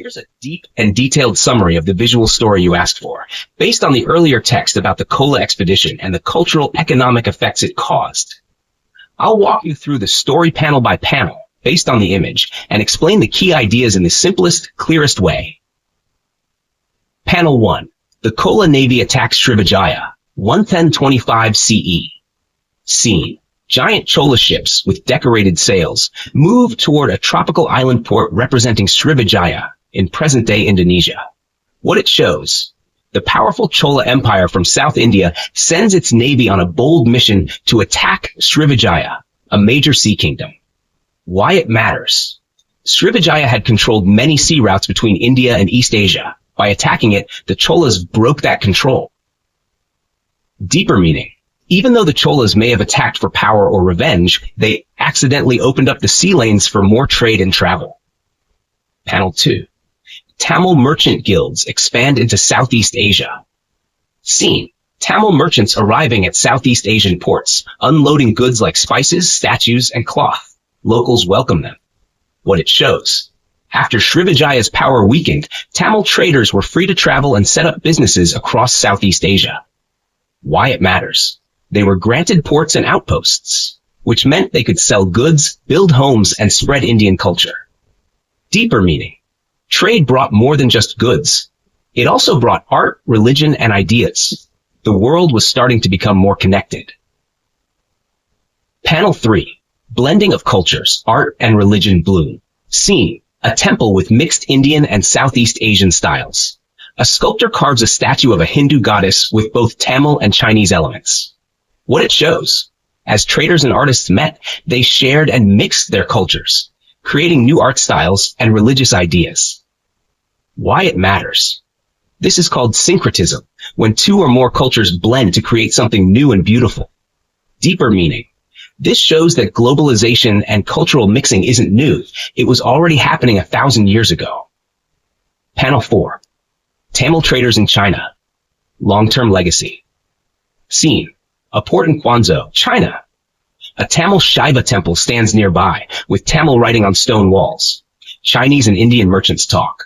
Here's a deep and detailed summary of the visual story you asked for, based on the earlier text about the Chola expedition and the cultural economic effects it caused. I'll walk you through the story panel by panel, based on the image, and explain the key ideas in the simplest, clearest way. Panel 1. The Chola Navy attacks Srivijaya, 1025 CE. Scene. Giant chola ships with decorated sails move toward a tropical island port representing Srivijaya in present-day Indonesia. What it shows: the powerful Chola Empire from South India sends its navy on a bold mission to attack Srivijaya, a major sea kingdom. Why it matters. Srivijaya had controlled many sea routes between India and East Asia. By attacking it, the Cholas broke that control. Deeper meaning. Even though the Cholas may have attacked for power or revenge, they accidentally opened up the sea lanes for more trade and travel. Panel 2. Tamil merchant guilds expand into Southeast Asia. Scene. Tamil merchants arriving at Southeast Asian ports, unloading goods like spices, statues, and cloth. Locals welcome them. What it shows. After Srivijaya's power weakened, Tamil traders were free to travel and set up businesses across Southeast Asia. Why it matters. They were granted ports and outposts, which meant they could sell goods, build homes, and spread Indian culture. Deeper meaning. Trade brought more than just goods. It also brought art, religion, and ideas. The world was starting to become more connected. Panel 3. Blending of cultures, art, and religion bloom. Scene. A temple with mixed Indian and Southeast Asian styles. A sculptor carves a statue of a Hindu goddess with both Tamil and Chinese elements. What it shows. As traders and artists met, they shared and mixed their cultures, creating new art styles and religious ideas. Why it matters. This is called syncretism, when two or more cultures blend to create something new and beautiful. Deeper meaning. This shows that globalization and cultural mixing isn't new. It was already happening 1,000 years ago. Panel 4. Tamil traders in China. Long-term legacy. Scene. A port in Quanzhou, China. A Tamil Shiva temple stands nearby, with Tamil writing on stone walls. Chinese and Indian merchants talk.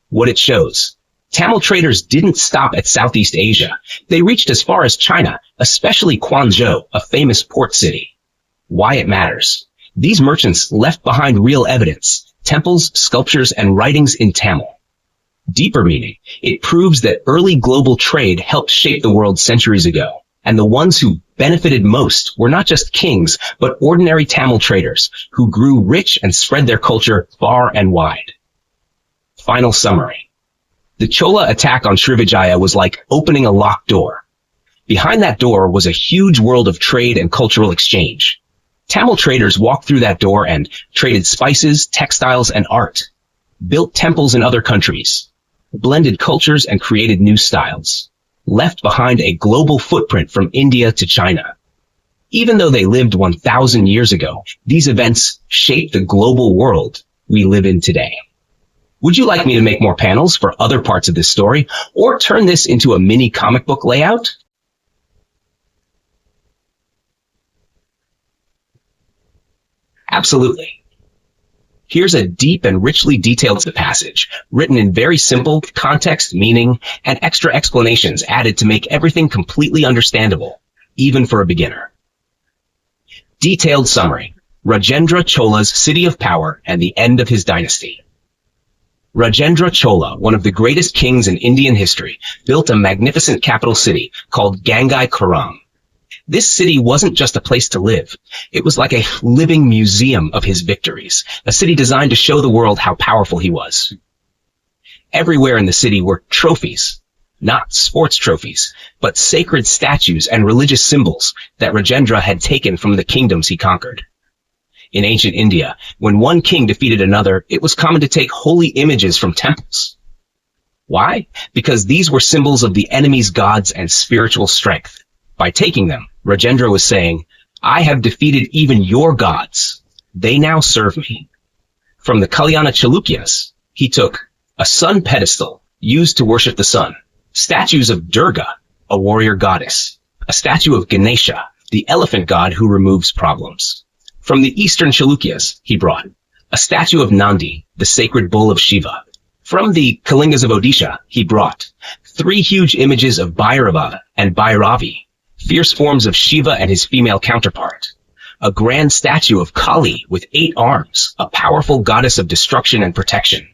What it shows. Tamil traders didn't stop at Southeast Asia. They reached as far as China, especially Quanzhou, a famous port city. Why it matters. These merchants left behind real evidence, temples, sculptures, and writings in Tamil. Deeper meaning. It proves that early global trade helped shape the world centuries ago. And the ones who benefited most were not just kings, but ordinary Tamil traders who grew rich and spread their culture far and wide. Final summary. The Chola attack on Srivijaya was like opening a locked door. Behind that door was a huge world of trade and cultural exchange. Tamil traders walked through that door and traded spices, textiles, and art, built temples in other countries, blended cultures, and created new styles. Left behind a global footprint from India to China. Even though they lived 1,000 years ago, these events shaped the global world we live in today. Would you like me to make more panels for other parts of this story, or turn this into a mini comic book layout? Absolutely. Here's a deep and richly detailed passage, written in very simple context, meaning, and extra explanations added to make everything completely understandable, even for a beginner. Detailed summary. Rajendra Chola's city of power and the end of his dynasty. Rajendra Chola, one of the greatest kings in Indian history, built a magnificent capital city called Gangai Koram. This city wasn't just a place to live. It was like a living museum of his victories, a city designed to show the world how powerful he was. Everywhere in the city were trophies, not sports trophies, but sacred statues and religious symbols that Rajendra had taken from the kingdoms he conquered. In ancient India, when one king defeated another, it was common to take holy images from temples. Why? Because these were symbols of the enemy's gods and spiritual strength. By taking them, Rajendra was saying, I have defeated even your gods. They now serve me. From the Kalyana Chalukyas, he took a sun pedestal used to worship the sun, statues of Durga, a warrior goddess, a statue of Ganesha, the elephant god who removes problems. From the eastern Chalukyas, he brought a statue of Nandi, the sacred bull of Shiva, From the Kalingas of Odisha, he brought 3 huge images of Bhairava and Bhairavi, fierce forms of Shiva and his female counterpart, a grand statue of Kali with 8 arms, a powerful goddess of destruction and protection.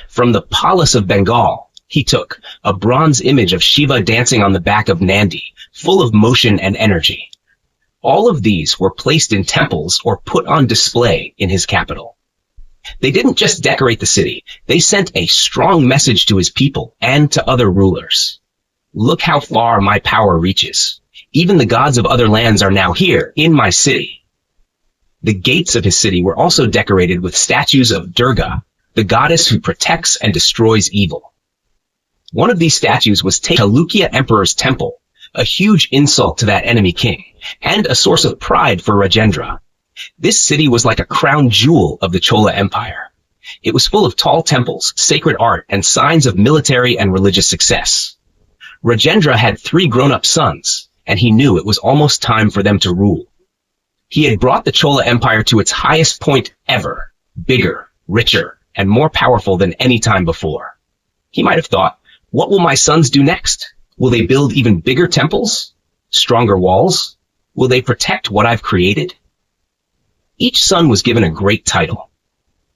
From the Palace of Bengal, he took a bronze image of Shiva dancing on the back of Nandi, full of motion and energy. All of these were placed in temples or put on display in his capital. They didn't just decorate the city, they sent a strong message to his people and to other rulers. Look how far my power reaches. Even the gods of other lands are now here, in my city. The gates of his city were also decorated with statues of Durga, the goddess who protects and destroys evil. One of these statues was Chalukya Emperor's temple, a huge insult to that enemy king, and a source of pride for Rajendra. This city was like a crown jewel of the Chola Empire. It was full of tall temples, sacred art, and signs of military and religious success. Rajendra had 3 grown-up sons, and he knew it was almost time for them to rule. He had brought the Chola Empire to its highest point ever, bigger, richer, and more powerful than any time before. He might have thought, what will my sons do next? Will they build even bigger temples? Stronger walls? Will they protect what I've created? Each son was given a great title.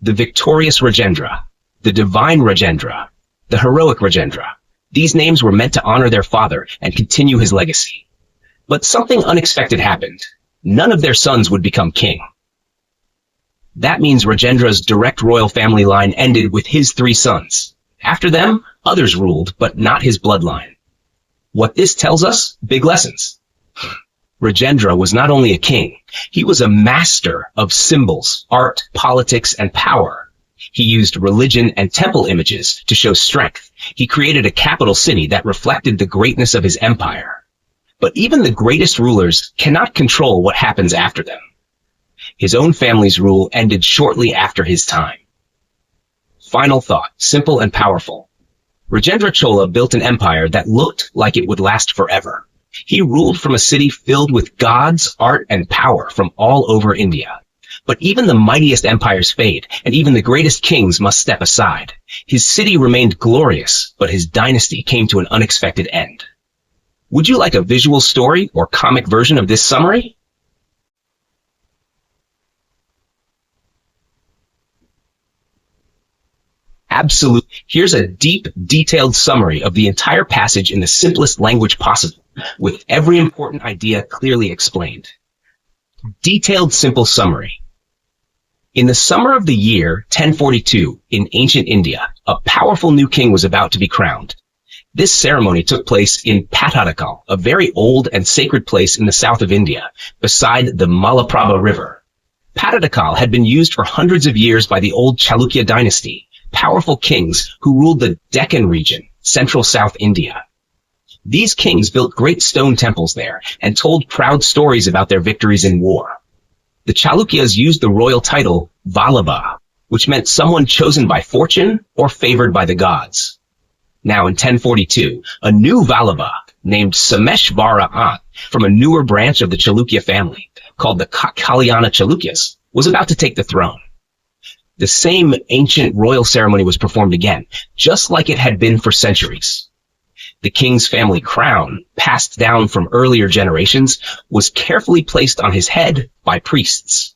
The victorious Rajendra, the divine Rajendra, the heroic Rajendra. These names were meant to honor their father and continue his legacy. But something unexpected happened. None of their sons would become king. That means Rajendra's direct royal family line ended with his 3 sons. After them, others ruled, but not his bloodline. What this tells us? Big lessons. Rajendra was not only a king, he was a master of symbols, art, politics, and power. He used religion and temple images to show strength. He created a capital city that reflected the greatness of his empire. But even the greatest rulers cannot control what happens after them. His own family's rule ended shortly after his time. Final thought, simple and powerful. Rajendra Chola built an empire that looked like it would last forever. He ruled from a city filled with gods, art, and power from all over India. But even the mightiest empires fade, and even the greatest kings must step aside. His city remained glorious, but his dynasty came to an unexpected end. Would you like a visual story or comic version of this summary? Absolutely. Here's a deep, detailed summary of the entire passage in the simplest language possible, with every important idea clearly explained. Detailed, simple summary. In the summer of the year 1042 in ancient India, a powerful new king was about to be crowned. This ceremony took place in Pattadakal, a very old and sacred place in the south of India, beside the Malaprabha River. Pattadakal had been used for hundreds of years by the old Chalukya dynasty, powerful kings who ruled the Deccan region, central South India. These kings built great stone temples there and told proud stories about their victories in war. The Chalukyas used the royal title Vallabha, which meant someone chosen by fortune or favored by the gods. Now in 1042, a new Vallabha named Sameshvara from a newer branch of the Chalukya family, called the Kalyana Chalukyas, was about to take the throne. The same ancient royal ceremony was performed again, just like it had been for centuries. The king's family crown, passed down from earlier generations, was carefully placed on his head by priests.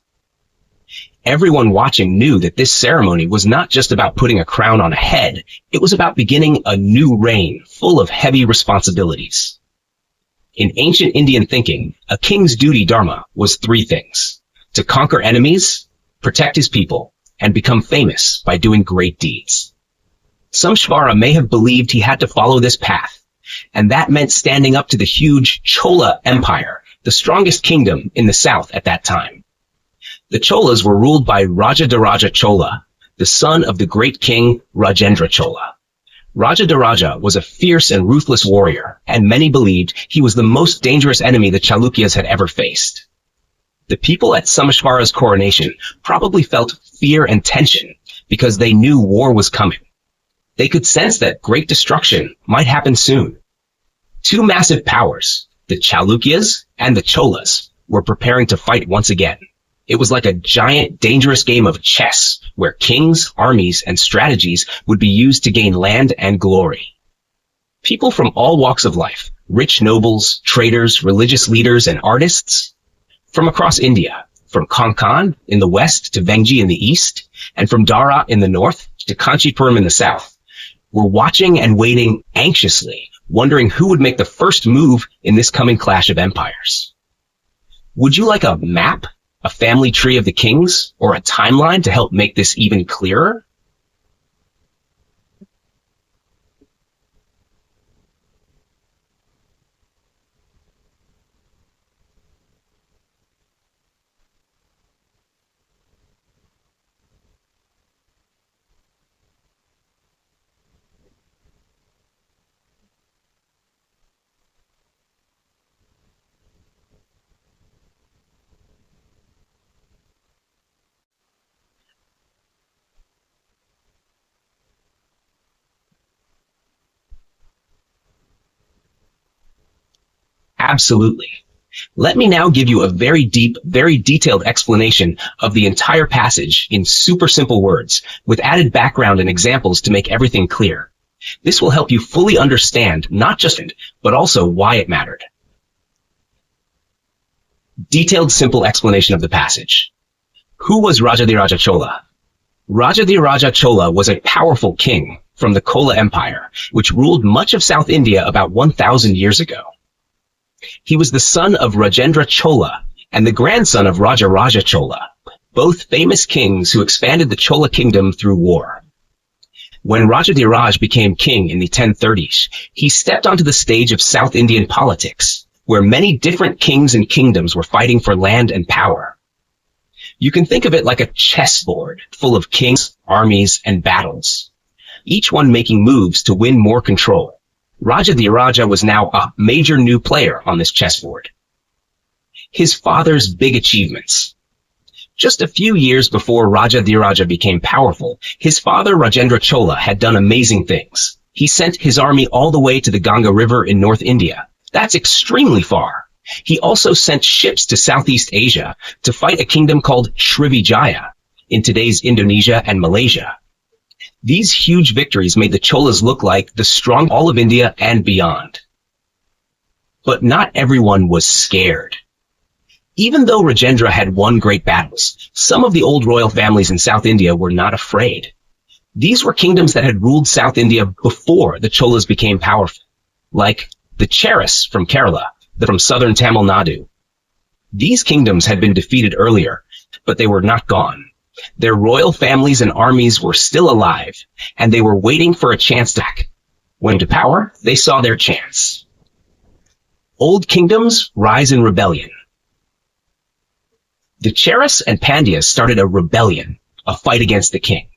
Everyone watching knew that this ceremony was not just about putting a crown on a head, it was about beginning a new reign full of heavy responsibilities. In ancient Indian thinking, a king's duty dharma was 3 things: to conquer enemies, protect his people, and become famous by doing great deeds. Sameshvara may have believed he had to follow this path, and that meant standing up to the huge Chola Empire, the strongest kingdom in the south at that time. The Cholas were ruled by Rajadaraja Chola, the son of the great king Rajendra Chola. Rajadaraja was a fierce and ruthless warrior, and many believed he was the most dangerous enemy the Chalukyas had ever faced. The people at Sameshvara's coronation probably felt fear and tension because they knew war was coming. They could sense that great destruction might happen soon. 2 massive powers, the Chalukyas and the Cholas, were preparing to fight once again. It was like a giant, dangerous game of chess, where kings, armies, and strategies would be used to gain land and glory. People from all walks of life, rich nobles, traders, religious leaders, and artists, from across India, from Konkan in the west to Vengi in the east, and from Dara in the north to Kanchipuram in the south, were watching and waiting anxiously, wondering who would make the first move in this coming clash of empires. Would you like a map, a family tree of the kings, or a timeline to help make this even clearer? Absolutely. Let me now give you a very deep, very detailed explanation of the entire passage in super simple words, with added background and examples to make everything clear. This will help you fully understand not just it, but also why it mattered. Detailed, simple explanation of the passage. Who was Rajadhiraja Chola? Rajadhiraja Chola was a powerful king from the Chola Empire, which ruled much of South India about 1,000 years ago. He was the son of Rajendra Chola and the grandson of Rajaraja Chola, both famous kings who expanded the Chola kingdom through war. When Rajadhiraj became king in the 1030s, he stepped onto the stage of South Indian politics, where many different kings and kingdoms were fighting for land and power. You can think of it like a chessboard full of kings, armies, and battles, each one making moves to win more control. Rajadhiraja was now a major new player on this chessboard. His father's big achievements. Just a few years before Rajadhiraja became powerful, his father Rajendra Chola had done amazing things. He sent his army all the way to the Ganga River in North India. That's extremely far. He also sent ships to Southeast Asia to fight a kingdom called Srivijaya in today's Indonesia and Malaysia. These huge victories made the Cholas look like the strong all of India and beyond. But not everyone was scared. Even though Rajendra had won great battles, some of the old royal families in South India were not afraid. These were kingdoms that had ruled South India before the Cholas became powerful, like the Cheras from Kerala, from southern Tamil Nadu. These kingdoms had been defeated earlier, but they were not gone. Their royal families and armies were still alive, and they were waiting for a chance to act. When to power, they saw their chance. Old kingdoms rise in rebellion. The Cheras and Pandyas started a rebellion, a fight against the king.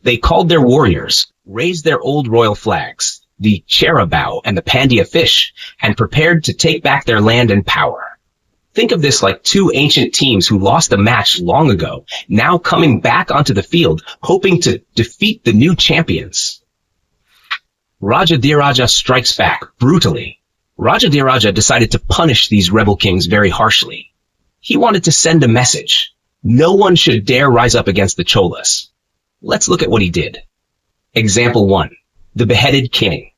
They called their warriors, raised their old royal flags, the Cherabao and the Pandya fish, and prepared to take back their land and power. Think of this like two ancient teams who lost a match long ago, now coming back onto the field, hoping to defeat the new champions. Rajadhiraja strikes back brutally. Rajadhiraja decided to punish these rebel kings very harshly. He wanted to send a message. No one should dare rise up against the Cholas. Let's look at what he did. Example 1. The beheaded king.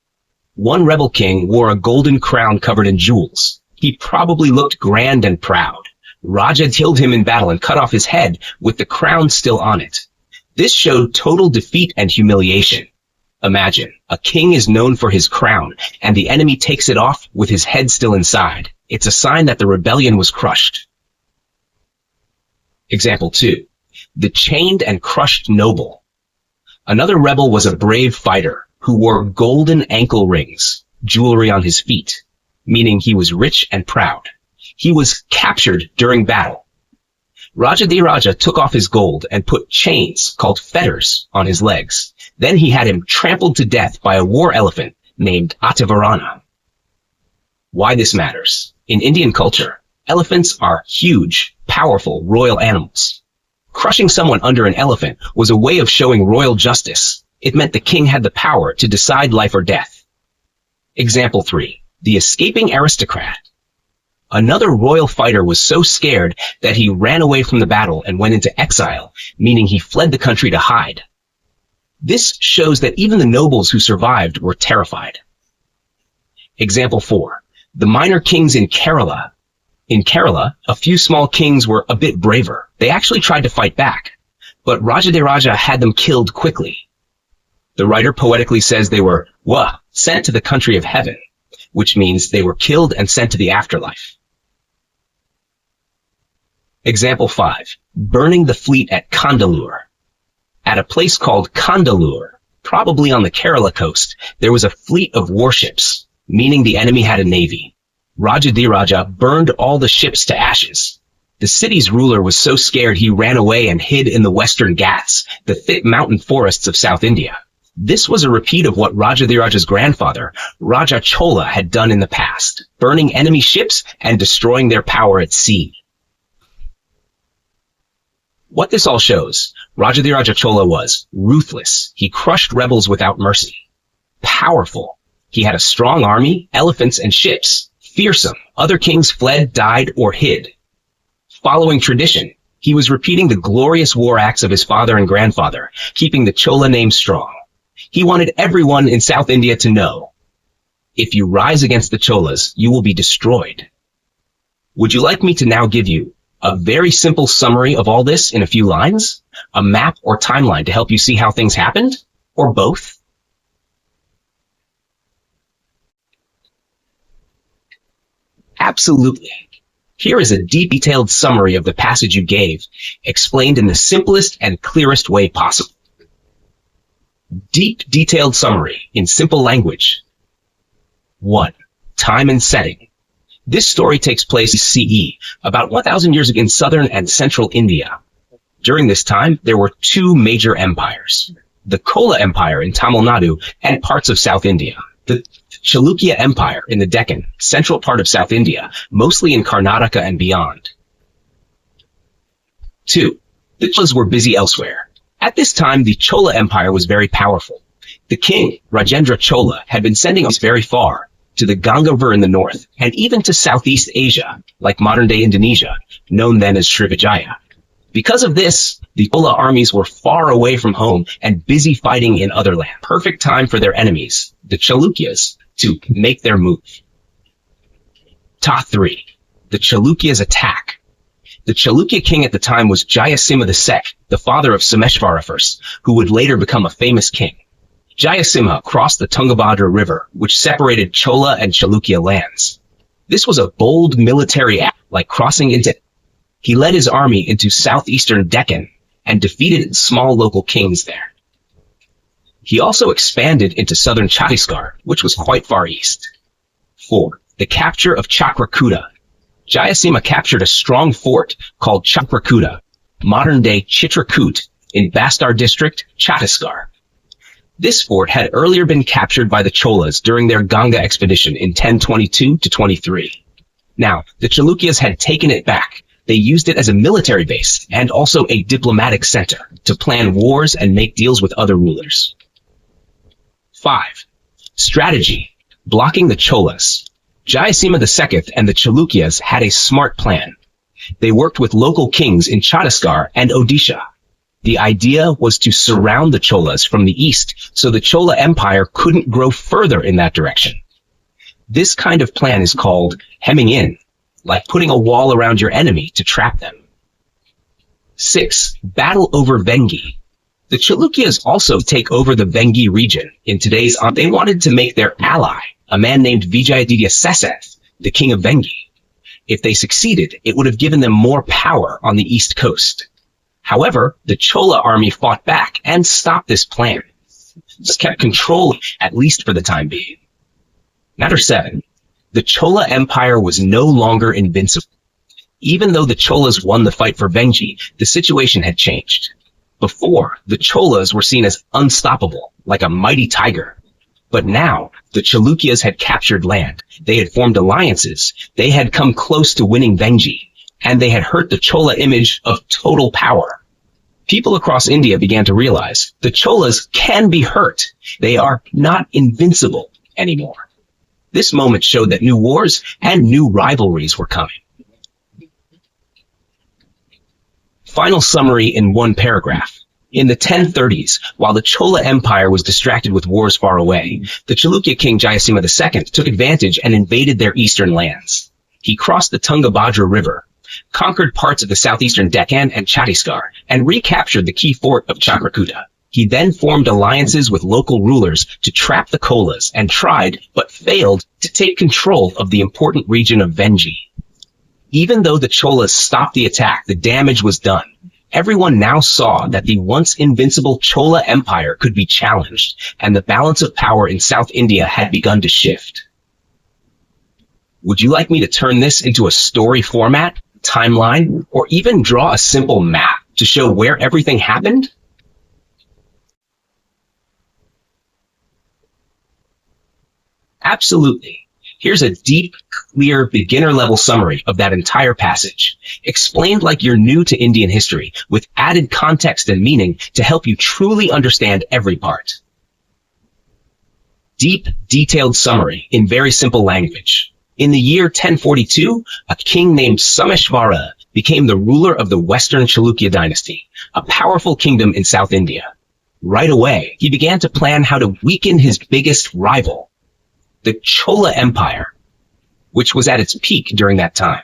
One rebel king wore a golden crown covered in jewels. He probably looked grand and proud. Raja killed him in battle and cut off his head with the crown still on it. This showed total defeat and humiliation. Imagine, a king is known for his crown, and the enemy takes it off with his head still inside. It's a sign that the rebellion was crushed. Example 2. The chained and crushed noble. Another rebel was a brave fighter who wore golden ankle rings, jewelry on his feet, meaning he was rich and proud. He was captured during battle. Rajadhiraja took off his gold and put chains, called fetters, on his legs. Then he had him trampled to death by a war elephant named Atavarana. Why this matters? In Indian culture, elephants are huge, powerful, royal animals. Crushing someone under an elephant was a way of showing royal justice. It meant the king had the power to decide life or death. Example 3. The escaping aristocrat. Another royal fighter was so scared that he ran away from the battle and went into exile, meaning he fled the country to hide. This shows that even the nobles who survived were terrified. Example 4. The minor kings in Kerala. In Kerala, a few small kings were a bit braver. They actually tried to fight back, but Rajadiraja had them killed quickly. The writer poetically says they were sent to the country of heaven, which means they were killed and sent to the afterlife. Example 5. Burning the fleet at Kandalur. At a place called Kandalur, probably on the Kerala coast, there was a fleet of warships, meaning the enemy had a navy. Rajadiraja burned all the ships to ashes. The city's ruler was so scared he ran away and hid in the western Ghats, the thick mountain forests of South India. This was a repeat of what Rajadiraja's grandfather, Raja Chola, had done in the past, burning enemy ships and destroying their power at sea. What this all shows, Rajadiraja Chola was ruthless. He crushed rebels without mercy. Powerful. He had a strong army, elephants, and ships. Fearsome. Other kings fled, died, or hid. Following tradition, he was repeating the glorious war acts of his father and grandfather, keeping the Chola name strong. He wanted everyone in South India to know, if you rise against the Cholas, you will be destroyed. Would you like me to now give you a very simple summary of all this in a few lines? A map or timeline to help you see how things happened? Or both? Absolutely. Here is a detailed summary of the passage you gave, explained in the simplest and clearest way possible. Deep, detailed summary in simple language. 1. Time and setting. This story takes place CE, about 1,000 years ago in southern and central India. During this time, there were two major empires, the Chola Empire in Tamil Nadu and parts of South India, the Chalukya Empire in the Deccan, central part of South India, mostly in Karnataka and beyond. 2. The Cholas were busy elsewhere. At this time, the Chola Empire was very powerful. The king, Rajendra Chola, had been sending us very far, to the Ganga River in the north, and even to Southeast Asia, like modern-day Indonesia, known then as Srivijaya. Because of this, the Chola armies were far away from home and busy fighting in other land. Perfect time for their enemies, the Chalukyas, to make their move. Ta 3. The Chalukyas attack. The Chalukya king at the time was Jayasimha II, the father of Someshvara I, who would later become a famous king. Jayasimha crossed the Tungabhadra River, which separated Chola and Chalukya lands. This was a bold military act, like crossing into. He led his army into southeastern Deccan and defeated small local kings there. He also expanded into southern Chhattisgarh, which was quite far east. 4. The capture of Chakrakuta. Jayasimha captured a strong fort called Chakrakuta, modern-day Chitrakoot, in Bastar district, Chhattisgarh. This fort had earlier been captured by the Cholas during their Ganga expedition in 1022-23. Now, the Chalukyas had taken it back. They used it as a military base and also a diplomatic center to plan wars and make deals with other rulers. 5. Strategy. Blocking the Cholas. Jayasimha II and the Chalukyas had a smart plan. They worked with local kings in Chhattisgarh and Odisha. The idea was to surround the Cholas from the east so the Chola Empire couldn't grow further in that direction. This kind of plan is called hemming in, like putting a wall around your enemy to trap them. 6. Battle over Vengi. The Chalukyas also take over the Vengi region in today's. They wanted to make their ally, a man named Vijayaditya Seseth, the king of Vengi. If they succeeded, it would have given them more power on the east coast. However, the Chola army fought back and stopped this plan. Just kept control, at least for the time being. Matter 7. The Chola Empire was no longer invincible. Even though the Cholas won the fight for Vengi, the situation had changed. Before, the Cholas were seen as unstoppable, like a mighty tiger. But now, the Chalukyas had captured land. They had formed alliances. They had come close to winning Vengi, and they had hurt the Chola image of total power. People across India began to realize the Cholas can be hurt. They are not invincible anymore. This moment showed that new wars and new rivalries were coming. Final summary in one paragraph. In the 1030s, while the Chola Empire was distracted with wars far away, the Chalukya king Jayasima II took advantage and invaded their eastern lands. He crossed the Tungabhadra River, conquered parts of the southeastern Deccan and Chhattisgarh, and recaptured the key fort of Chakrakuta. He then formed alliances with local rulers to trap the Cholas and tried, but failed, to take control of the important region of Vengi. Even though the Cholas stopped the attack, the damage was done. Everyone now saw that the once invincible Chola Empire could be challenged, and the balance of power in South India had begun to shift. Would you like me to turn this into a story format, timeline, or even draw a simple map to show where everything happened? Absolutely. Here's a deep, clear, beginner-level summary of that entire passage, explained like you're new to Indian history, with added context and meaning to help you truly understand every part. Deep, detailed summary in very simple language. In the year 1042, a king named Someshvara became the ruler of the Western Chalukya dynasty, a powerful kingdom in South India. Right away, he began to plan how to weaken his biggest rival, the Chola Empire, which was at its peak during that time.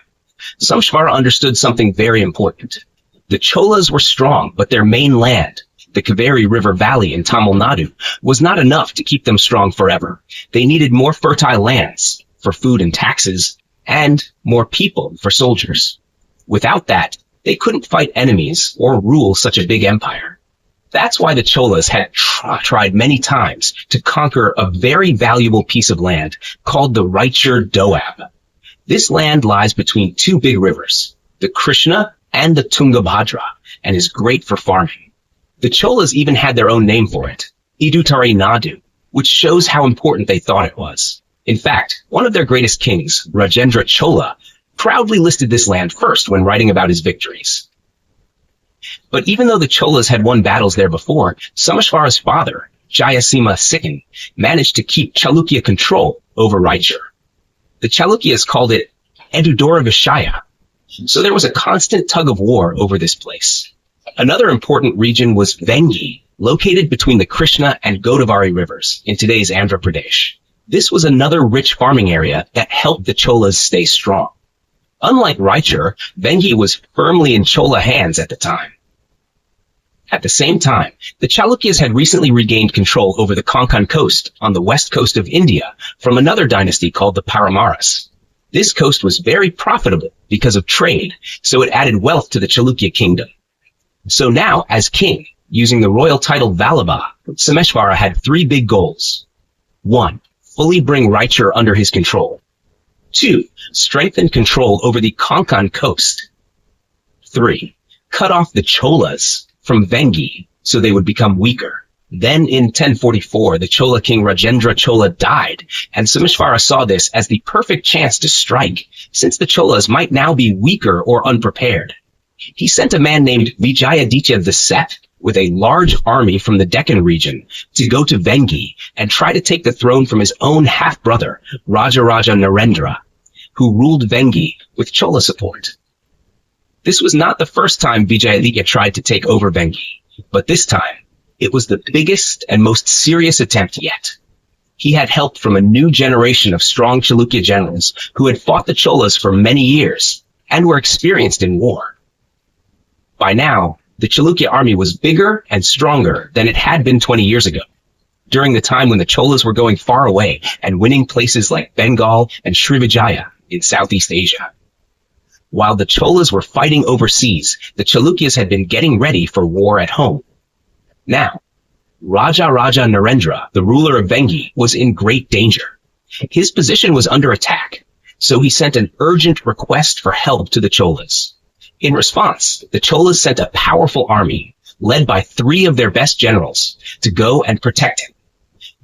Someshvara understood something very important. The Cholas were strong, but their main land, the Kaveri River Valley in Tamil Nadu, was not enough to keep them strong forever. They needed more fertile lands for food and taxes, and more people for soldiers. Without that, they couldn't fight enemies or rule such a big empire. That's why the Cholas had tried many times to conquer a very valuable piece of land called the Raichur Doab. This land lies between two big rivers, the Krishna and the Tungabhadra, and is great for farming. The Cholas even had their own name for it, Idutari Nadu, which shows how important they thought it was. In fact, one of their greatest kings, Rajendra Chola, proudly listed this land first when writing about his victories. But even though the Cholas had won battles there before, Someshvara's father, Jayasima II, managed to keep Chalukya control over Raichur. The Chalukyas called it Edudora Vishaya, so there was a constant tug of war over this place. Another important region was Vengi, located between the Krishna and Godavari rivers in today's Andhra Pradesh. This was another rich farming area that helped the Cholas stay strong. Unlike Raichur, Vengi was firmly in Chola hands at the time. At the same time, the Chalukyas had recently regained control over the Konkan coast on the west coast of India from another dynasty called the Paramaras. This coast was very profitable because of trade, so it added wealth to the Chalukya kingdom. So now, as king, using the royal title Vallabha, Someshvara had three big goals. 1. Fully bring Raichur under his control. 2. Strengthen control over the Konkan coast. 3. Cut off the Cholas from Vengi so they would become weaker. Then in 1044, the Chola king Rajendra Chola died, and Someshvara saw this as the perfect chance to strike, since the Cholas might now be weaker or unprepared. He sent a man named Vijayaditya II with a large army from the Deccan region to go to Vengi and try to take the throne from his own half-brother, Rajaraja Narendra, who ruled Vengi with Chola support. This was not the first time Vijayaditya tried to take over Vengi, but this time, it was the biggest and most serious attempt yet. He had help from a new generation of strong Chalukya generals who had fought the Cholas for many years and were experienced in war. By now, the Chalukya army was bigger and stronger than it had been 20 years ago, during the time when the Cholas were going far away and winning places like Bengal and Srivijaya in Southeast Asia. While the Cholas were fighting overseas, the Chalukyas had been getting ready for war at home. Now, Rajaraja Narendra, the ruler of Vengi, was in great danger. His position was under attack, so he sent an urgent request for help to the Cholas. In response, the Cholas sent a powerful army, led by 3 of their best generals, to go and protect him.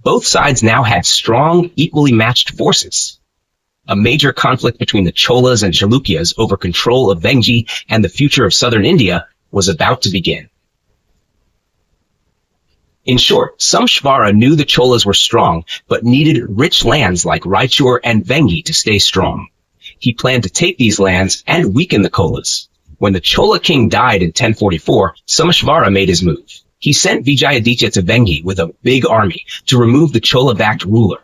Both sides now had strong, equally matched forces. A major conflict between the Cholas and Chalukyas over control of Vengi and the future of southern India was about to begin. In short, Samshvara knew the Cholas were strong, but needed rich lands like Raichur and Vengi to stay strong. He planned to take these lands and weaken the Cholas. When the Chola king died in 1044, Samshvara made his move. He sent Vijayaditya to Vengi with a big army to remove the Chola-backed ruler.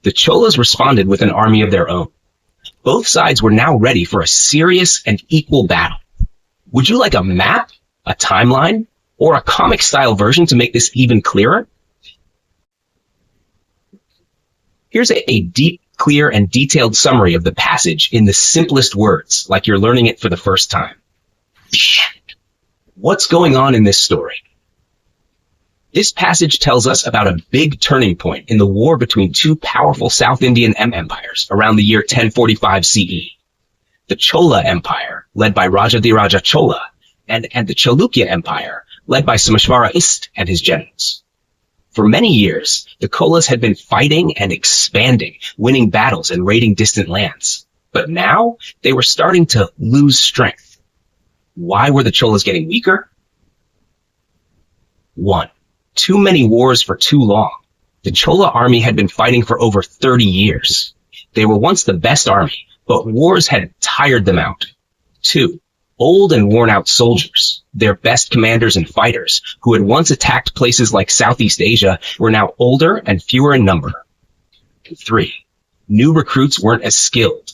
The Cholas responded with an army of their own. Both sides were now ready for a serious and equal battle. Would you like a map, a timeline, or a comic-style version to make this even clearer? Here's a deep, clear, and detailed summary of the passage in the simplest words, like you're learning it for the first time. What's going on in this story? This passage tells us about a big turning point in the war between two powerful South Indian empires around the year 1045 CE. The Chola Empire, led by Rajadhiraja Chola, and the Chalukya Empire, led by Samashvara and his generals. For many years, the Cholas had been fighting and expanding, winning battles and raiding distant lands. But now, they were starting to lose strength. Why were the Cholas getting weaker? 1. Too many wars for too long. The Chola army had been fighting for over 30 years. They were once the best army, but wars had tired them out. 2. Old and worn-out soldiers, their best commanders and fighters, who had once attacked places like Southeast Asia, were now older and fewer in number. 3. New recruits weren't as skilled.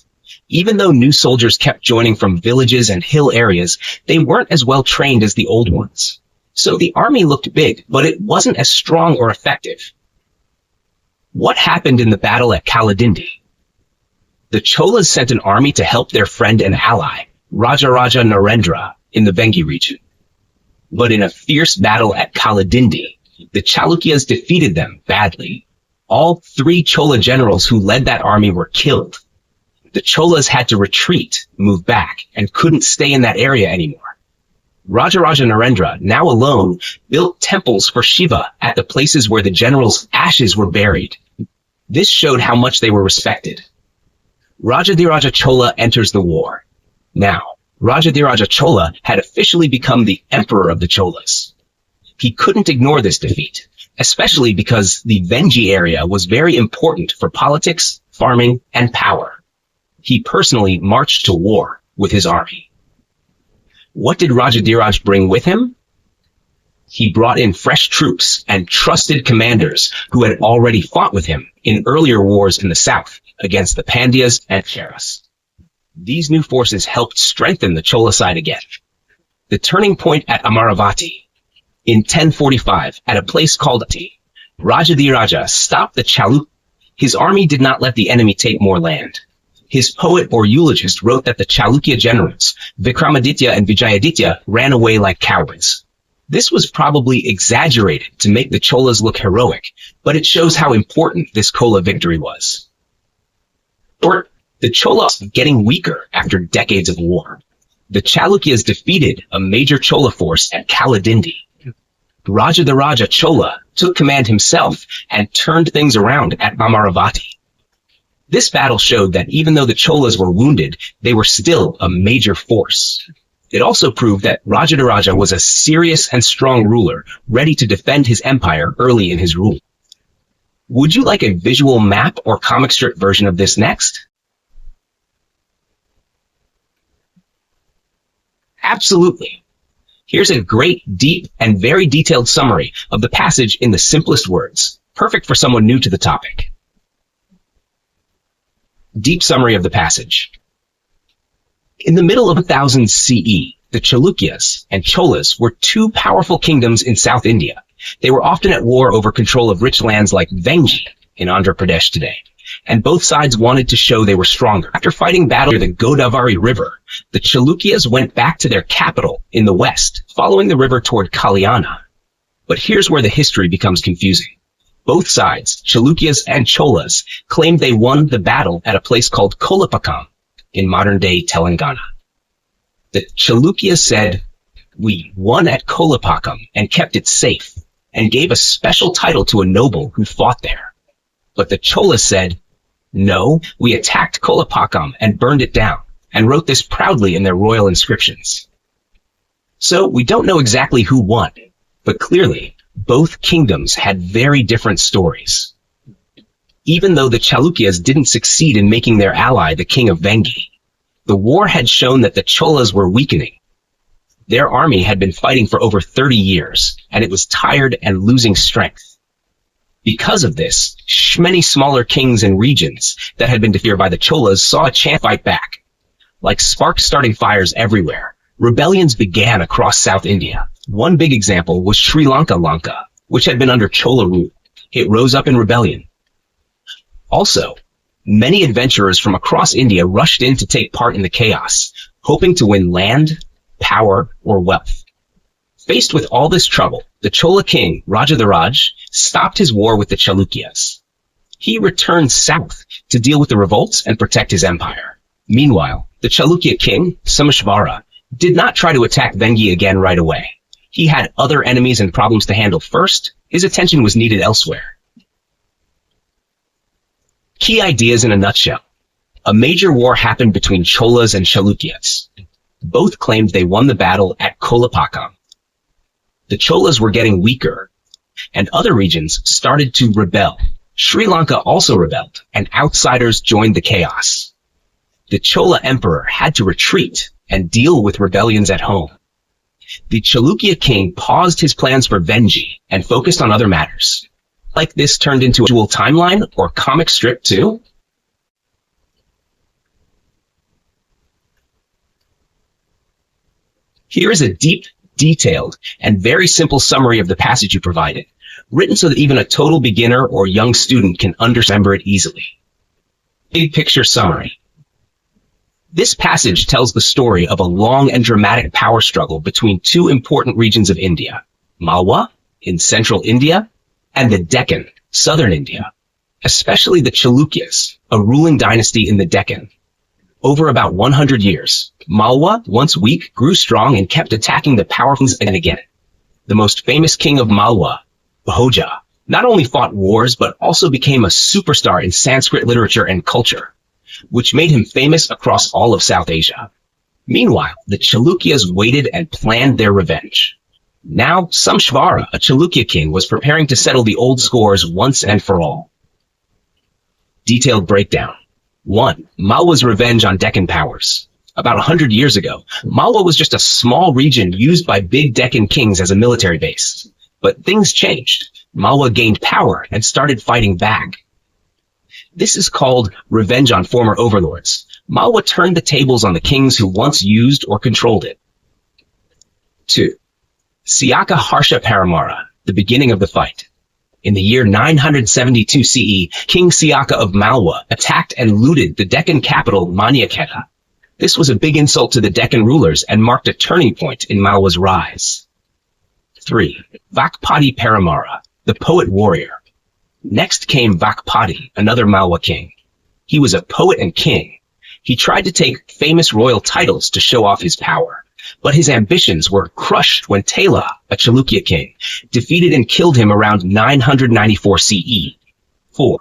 Even though new soldiers kept joining from villages and hill areas, they weren't as well trained as the old ones. So the army looked big, but it wasn't as strong or effective. What happened in the battle at Kaladindi? The Cholas sent an army to help their friend and ally, Rajaraja Narendra, in the Vengi region. But in a fierce battle at Kaladindi, the Chalukyas defeated them badly. All 3 Chola generals who led that army were killed. The Cholas had to retreat, move back, and couldn't stay in that area anymore. Rajaraja Narendra, now alone, built temples for Shiva at the places where the generals' ashes were buried. This showed how much they were respected. Rajadhiraja Chola enters the war. Now, Rajadhiraja Chola had officially become the emperor of the Cholas. He couldn't ignore this defeat, especially because the Vengi area was very important for politics, farming, and power. He personally marched to war with his army. What did Rajadhiraj bring with him? He brought in fresh troops and trusted commanders who had already fought with him in earlier wars in the south against the Pandyas and Cheras. These new forces helped strengthen the Chola side again. The turning point at Amaravati. In 1045, at a place called Ati, Rajadhiraja stopped the Chalukya. His army did not let the enemy take more land. His poet or eulogist wrote that the Chalukya generals, Vikramaditya and Vijayaditya, ran away like cowards. This was probably exaggerated to make the Cholas look heroic, but it shows how important this Chola victory was. The Cholas were getting weaker after decades of war. The Chalukyas defeated a major Chola force at Kaladindi. Rajadhiraja Chola took command himself and turned things around at Amaravati. This battle showed that even though the Cholas were wounded, they were still a major force. It also proved that Rajadhiraja was a serious and strong ruler, ready to defend his empire early in his rule. Would you like a visual map or comic strip version of this next? Absolutely. Here's a great, deep, and very detailed summary of the passage in the simplest words, perfect for someone new to the topic. Deep summary of the passage. In the middle of 1000 CE, the Chalukyas and Cholas were 2 powerful kingdoms in South India. They were often at war over control of rich lands like Vengi in Andhra Pradesh today, and both sides wanted to show they were stronger. After fighting battle near the Godavari River, the Chalukyas went back to their capital in the west, following the river toward Kalyana. But here's where the history becomes confusing. Both sides, Chalukyas and Cholas, claimed they won the battle at a place called Kolapakam in modern-day Telangana. The Chalukyas said, "We won at Kolapakam and kept it safe, and gave a special title to a noble who fought there." But the Cholas said, "No, we attacked Kolapakam and burned it down," and wrote this proudly in their royal inscriptions. So we don't know exactly who won, but clearly, Both kingdoms had very different stories. Even though the Chalukyas didn't succeed in making their ally the king of Vengi, the war had shown that the Cholas were weakening. Their army had been fighting for over 30 years, and it was tired and losing strength. Because of this, many smaller kings and regions that had been defeated by the Cholas saw a chance to fight back. Like sparks starting fires everywhere, rebellions began across South India. One big example was Sri Lanka, which had been under Chola rule. It rose up in rebellion. Also, many adventurers from across India rushed in to take part in the chaos, hoping to win land, power, or wealth. Faced with all this trouble, the Chola king, Rajadharaj, stopped his war with the Chalukyas. He returned south to deal with the revolts and protect his empire. Meanwhile, the Chalukya king, Someshvara, did not try to attack Vengi again right away. He had other enemies and problems to handle first. His attention was needed elsewhere. Key ideas in a nutshell. A major war happened between Cholas and Chalukyas. Both claimed they won the battle at Kolapakam. The Cholas were getting weaker, and other regions started to rebel. Sri Lanka also rebelled, and outsiders joined the chaos. The Chola emperor had to retreat and deal with rebellions at home. The Chalukya king paused his plans for Vengi and focused on other matters. Like this turned into a dual timeline or comic strip too? Here is a deep, detailed, and very simple summary of the passage you provided, written so that even a total beginner or young student can remember it easily. Big picture summary. This passage tells the story of a long and dramatic power struggle between two important regions of India, Malwa in central India and the Deccan, southern India, especially the Chalukyas, a ruling dynasty in the Deccan. Over about 100 years, Malwa, once weak, grew strong and kept attacking the powerful and again. The most famous king of Malwa, Bhoja, not only fought wars but also became a superstar in Sanskrit literature and culture, which made him famous across all of South Asia. Meanwhile, the Chalukyas waited and planned their revenge. Now, Someshvara, a Chalukya king, was preparing to settle the old scores once and for all. Detailed breakdown. 1. Malwa's revenge on Deccan powers. About 100 years ago, Malwa was just a small region used by big Deccan kings as a military base. But things changed. Malwa gained power and started fighting back. This is called revenge on former overlords. Malwa turned the tables on the kings who once used or controlled it. 2. Siaka Harsha Paramara, the beginning of the fight. In the year 972 CE, King Siaka of Malwa attacked and looted the Deccan capital Manyaketa. This was a big insult to the Deccan rulers and marked a turning point in Malwa's rise. 3. Vakpati Paramara, the poet warrior. Next came Vakpati, another Malwa king. He was a poet and king. He tried to take famous royal titles to show off his power, but his ambitions were crushed when Tela, a Chalukya king, defeated and killed him around 994 CE. 4.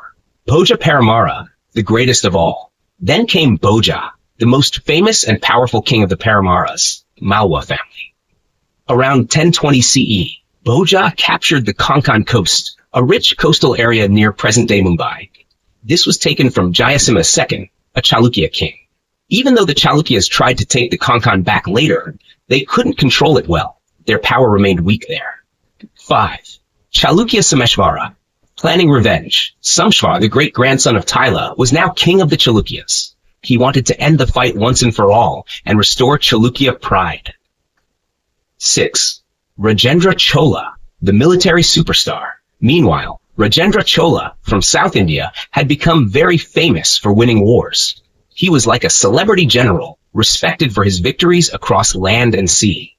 Bhoja Paramara, the greatest of all. Then came Bhoja, the most famous and powerful king of the Paramaras, Malwa family. Around 1020 CE, Bhoja captured the Konkan coast, a rich coastal area near present-day Mumbai. This was taken from Jayasimha II, a Chalukya king. Even though the Chalukyas tried to take the Konkan back later, they couldn't control it well. Their power remained weak there. 5. Chalukya Someshvara. Planning revenge, Someshvara, the great-grandson of Tila, was now king of the Chalukyas. He wanted to end the fight once and for all and restore Chalukya pride. 6. Rajendra Chola, the military superstar. Meanwhile, Rajendra Chola from South India had become very famous for winning wars. He was like a celebrity general, respected for his victories across land and sea.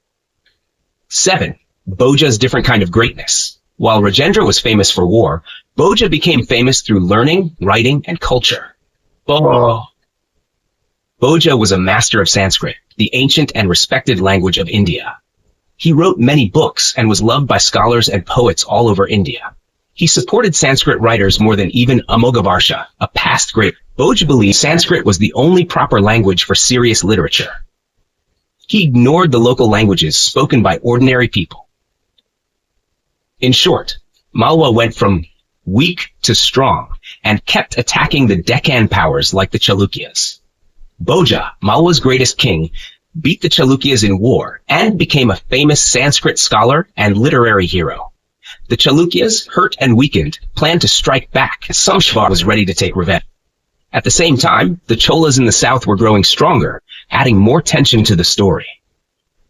7. Bhoja's different kind of greatness. While Rajendra was famous for war, Bhoja became famous through learning, writing, and culture. Bhoja was a master of Sanskrit, the ancient and respected language of India. He wrote many books and was loved by scholars and poets all over India. He supported Sanskrit writers more than even Amogavarsha, a past great. Bhoja believed Sanskrit was the only proper language for serious literature. He ignored the local languages spoken by ordinary people. In short, Malwa went from weak to strong and kept attacking the Deccan powers like the Chalukyas. Bhoja, Malwa's greatest king, beat the Chalukyas in war and became a famous Sanskrit scholar and literary hero. The Chalukyas, hurt and weakened, planned to strike back as Samshvar was ready to take revenge. At the same time, the Cholas in the south were growing stronger, adding more tension to the story.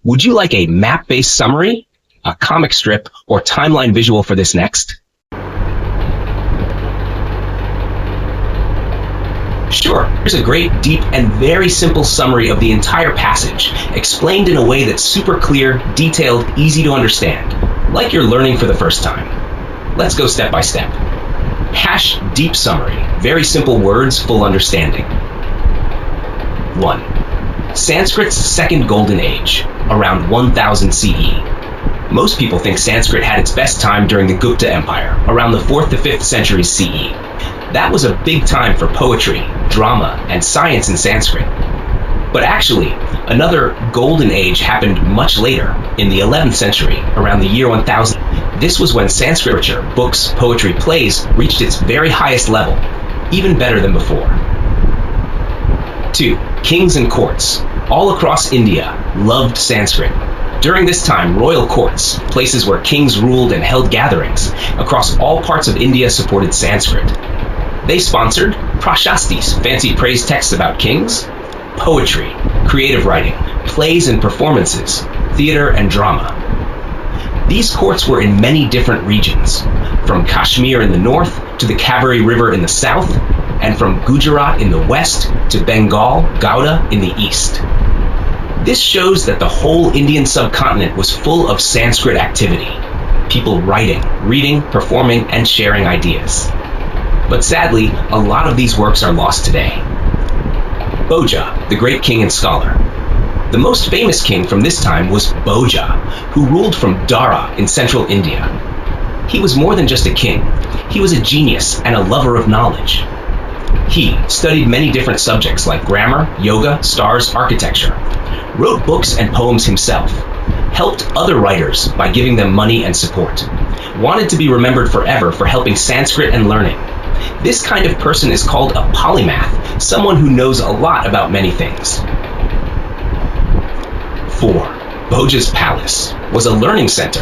Would you like a map-based summary, a comic strip, or timeline visual for this next? Sure, here's a great, deep, and very simple summary of the entire passage, explained in a way that's super clear, detailed, easy to understand, like you're learning for the first time. Let's go step by step. Hash deep summary, very simple words, full understanding. 1. Sanskrit's second golden age, around 1000 CE. Most people think Sanskrit had its best time during the Gupta Empire, around the 4th to 5th centuries CE. That was a big time for poetry, drama, and science in Sanskrit. But actually, another golden age happened much later, in the 11th century, around the year 1000. This was when Sanskrit literature, books, poetry, plays reached its very highest level, even better than before. 2. Kings and courts. All across India loved Sanskrit. During this time, royal courts, places where kings ruled and held gatherings, across all parts of India supported Sanskrit. They sponsored prashastis, fancy praise texts about kings, poetry, creative writing, plays and performances, theater and drama. These courts were in many different regions, from Kashmir in the north to the Kaveri River in the south, and from Gujarat in the west to Bengal, Gauda in the east. This shows that the whole Indian subcontinent was full of Sanskrit activity, people writing, reading, performing, and sharing ideas. But sadly, a lot of these works are lost today. Bhoja, the great king and scholar. The most famous king from this time was Bhoja, who ruled from Dara in central India. He was more than just a king. He was a genius and a lover of knowledge. He studied many different subjects like grammar, yoga, stars, architecture, wrote books and poems himself, helped other writers by giving them money and support, wanted to be remembered forever for helping Sanskrit and learning. This kind of person is called a polymath, someone who knows a lot about many things. 4. Bhoja's palace was a learning center.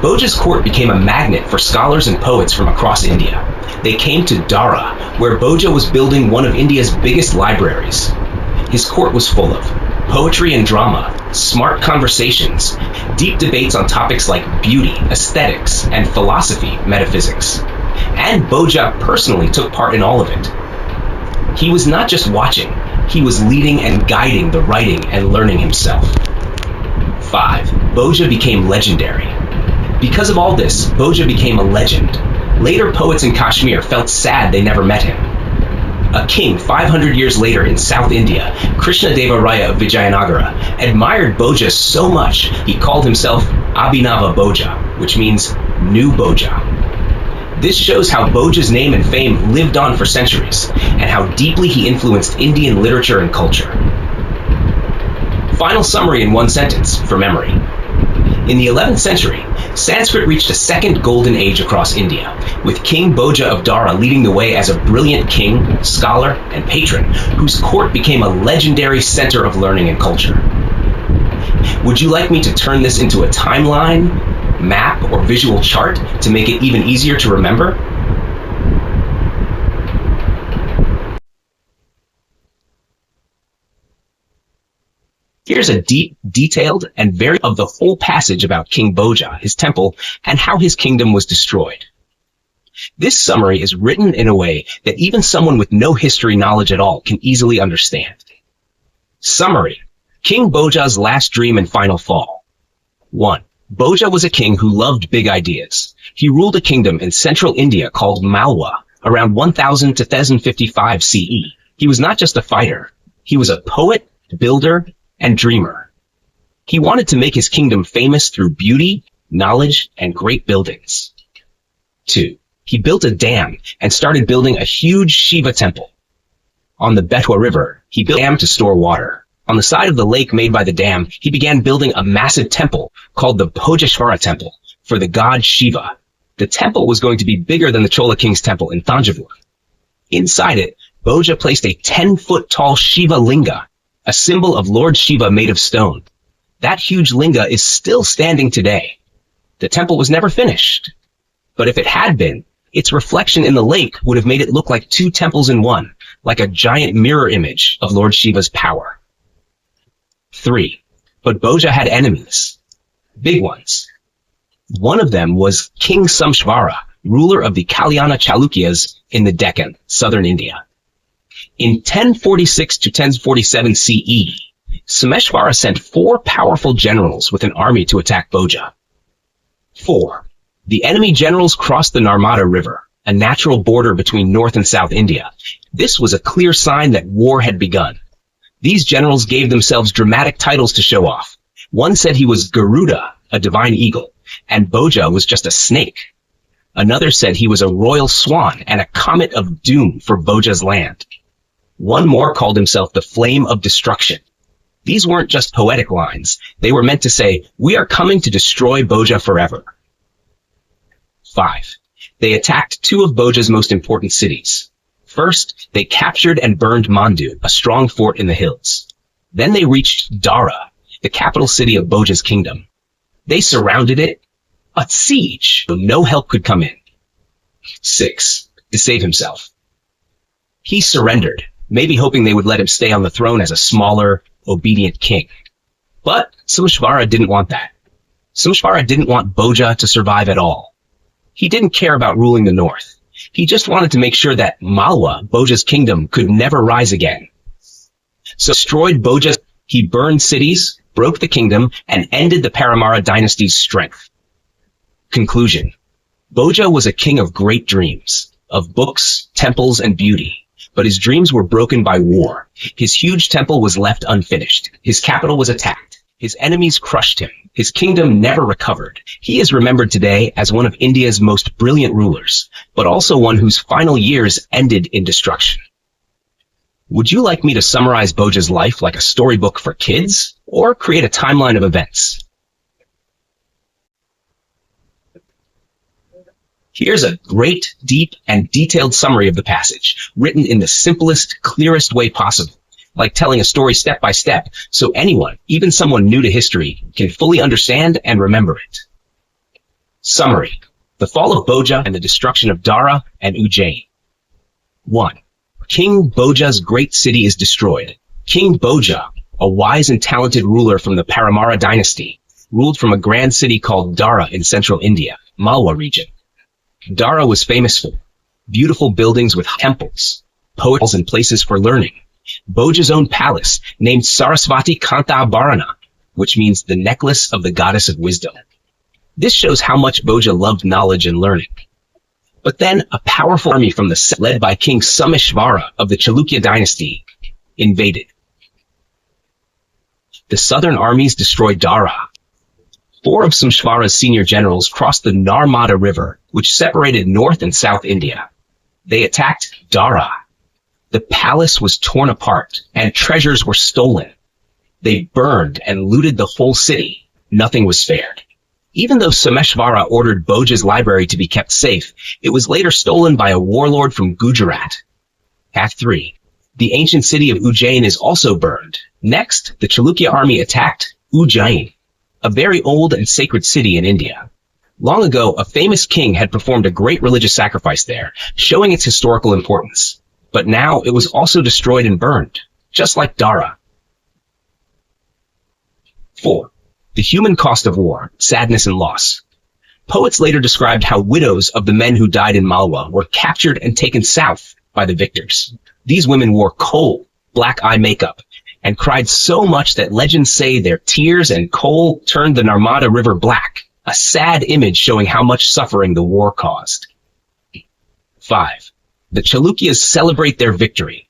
Bhoja's court became a magnet for scholars and poets from across India. They came to Dara, where Bhoja was building one of India's biggest libraries. His court was full of poetry and drama, smart conversations, deep debates on topics like beauty, aesthetics, and philosophy, metaphysics. And Bhoja personally took part in all of it. He was not just watching, he was leading and guiding the writing and learning himself. 5. Bhoja became legendary. Because of all this, Bhoja became a legend. Later poets in Kashmir felt sad they never met him. A king 500 years later in South India, Krishnadeva Raya of Vijayanagara, admired Bhoja so much he called himself Abhinava Bhoja, which means New Bhoja. This shows how Bhoja's name and fame lived on for centuries, and how deeply he influenced Indian literature and culture. Final summary in one sentence, for memory. In the 11th century, Sanskrit reached a second golden age across India, with King Bhoja of Dara leading the way as a brilliant king, scholar, and patron, whose court became a legendary center of learning and culture. Would you like me to turn this into a timeline, map, or visual chart to make it even easier to remember? Here's a deep, detailed, and very of the whole passage about King Bhoja, his temple, and how his kingdom was destroyed. This summary is written in a way that even someone with no history knowledge at all can easily understand. Summary: King Bhoja's last dream and final fall. 1. Bhoja was a king who loved big ideas. He ruled a kingdom in central India called Malwa, around 1000 to 1055 CE. He was not just a fighter. He was a poet, builder, and dreamer. He wanted to make his kingdom famous through beauty, knowledge, and great buildings. 2. He built a dam and started building a huge Shiva temple. On the Betwa River, he built a dam to store water. On the side of the lake made by the dam, he began building a massive temple called the Bhojeshwara Temple for the god Shiva. The temple was going to be bigger than the Chola king's temple in Thanjavur. Inside it, Bhoja placed a 10-foot-tall Shiva linga, a symbol of Lord Shiva made of stone. That huge linga is still standing today. The temple was never finished. But if it had been, its reflection in the lake would have made it look like two temples in one, like a giant mirror image of Lord Shiva's power. 3. But Bhoja had enemies. Big ones. One of them was King Samshvara, ruler of the Kalyana Chalukyas in the Deccan, southern India. In 1046 to 1047 CE, Sameshvara sent 4 powerful generals with an army to attack Bhoja. 4. The enemy generals crossed the Narmada River, a natural border between North and South India. This was a clear sign that war had begun. These generals gave themselves dramatic titles to show off. One said he was Garuda, a divine eagle, and Bhoja was just a snake. Another said he was a royal swan and a comet of doom for Bhoja's land. One more called himself the Flame of Destruction. These weren't just poetic lines. They were meant to say, "We are coming to destroy Bhoja forever." 5. They attacked 2 of Bhoja's most important cities. First, they captured and burned Mandu, a strong fort in the hills. Then they reached Dara, the capital city of Bhoja's kingdom. They surrounded it, a siege, so no help could come in. 6. To save himself. He surrendered, maybe hoping they would let him stay on the throne as a smaller, obedient king. But Samshvara didn't want that. Samshvara didn't want Bhoja to survive at all. He didn't care about ruling the north. He just wanted to make sure that Malwa, Bhoja's kingdom, could never rise again. So destroyed Bhoja, he burned cities, broke the kingdom, and ended the Paramara dynasty's strength. Conclusion. Bhoja was a king of great dreams, of books, temples, and beauty. But his dreams were broken by war. His huge temple was left unfinished. His capital was attacked. His enemies crushed him. His kingdom never recovered. He is remembered today as one of India's most brilliant rulers, but also one whose final years ended in destruction. Would you like me to summarize Bhoja's life like a storybook for kids, or create a timeline of events? Here's a great, deep, and detailed summary of the passage, written in the simplest, clearest way possible, like telling a story step by step, so anyone, even someone new to history, can fully understand and remember it. Summary. The fall of Bhoja and the destruction of Dara and Ujjain. 1. King Bhoja's great city is destroyed. King Bhoja, a wise and talented ruler from the Paramara dynasty, ruled from a grand city called Dara in central India, Malwa region. Dara was famous for beautiful buildings with temples, poets, and places for learning. Bhoja's own palace, named Sarasvati Kanta Bharana, which means the necklace of the goddess of wisdom. This shows how much Bhoja loved knowledge and learning. But then a powerful army from the south, led by King Sameshvara of the Chalukya dynasty, invaded. The southern armies destroyed Dara. 4 of Sameshvara's senior generals crossed the Narmada River, which separated North and South India. They attacked Dara. The palace was torn apart, and treasures were stolen. They burned and looted the whole city. Nothing was spared. Even though Sameshvara ordered Bhoja's library to be kept safe, it was later stolen by a warlord from Gujarat. Act 3. The ancient city of Ujjain is also burned. Next, the Chalukya army attacked Ujjain, a very old and sacred city in India. Long ago, a famous king had performed a great religious sacrifice there, showing its historical importance. But now it was also destroyed and burned, just like Dara. 4. The human cost of war, sadness and loss. Poets later described how widows of the men who died in Malwa were captured and taken south by the victors. These women wore coal, black eye makeup, and cried so much that legends say their tears and coal turned the Narmada River black, a sad image showing how much suffering the war caused. 5. The Chalukyas celebrate their victory.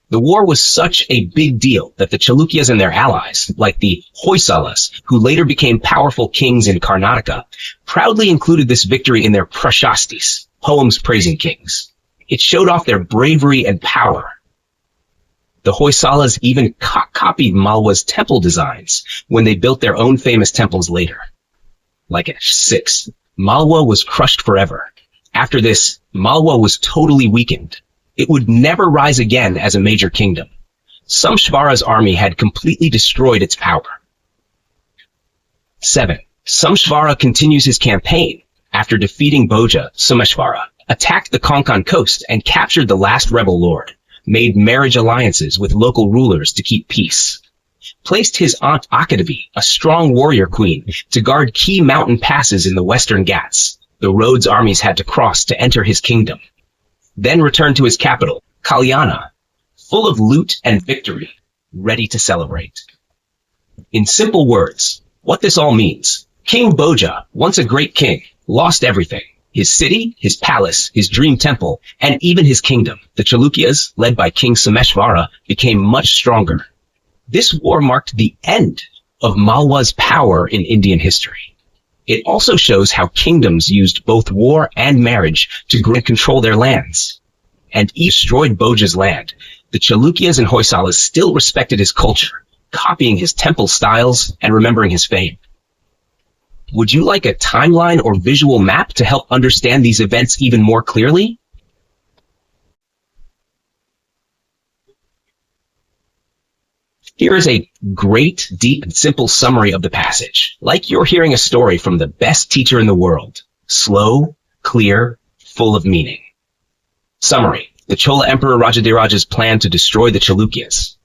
The war was such a big deal that the Chalukyas and their allies, like the Hoysalas, who later became powerful kings in Karnataka, proudly included this victory in their prashastis, poems praising kings. It showed off their bravery and power. The Hoysalas even copied Malwa's temple designs when they built their own famous temples later. Like at 6. Malwa was crushed forever. After this, Malwa was totally weakened. It would never rise again as a major kingdom. Samshvara's army had completely destroyed its power. 7. Samshvara continues his campaign. After defeating Bhoja, Sameshvara attacked the Konkan coast and captured the last rebel lord, made marriage alliances with local rulers to keep peace, placed his aunt Akadavi, a strong warrior queen, to guard key mountain passes in the western Ghats the roads armies had to cross to enter his kingdom, then returned to his capital, Kalyana, full of loot and victory, ready to celebrate. In simple words, what this all means: King Bhoja, once a great king, lost everything. His city, his palace, his dream temple, and even his kingdom. The Chalukyas, led by King Sameshvara, became much stronger. This war marked the end of Malwa's power in Indian history. It also shows how kingdoms used both war and marriage to grow and control their lands. And each destroyed Bhoja's land. The Chalukyas and Hoysalas still respected his culture, copying his temple styles and remembering his fame. Would you like a timeline or visual map to help understand these events even more clearly? Here is a great, deep, and simple summary of the passage, like you're hearing a story from the best teacher in the world. Slow, clear, full of meaning. Summary: the Chola Emperor Rajadiraja's plan to destroy the Chalukyas.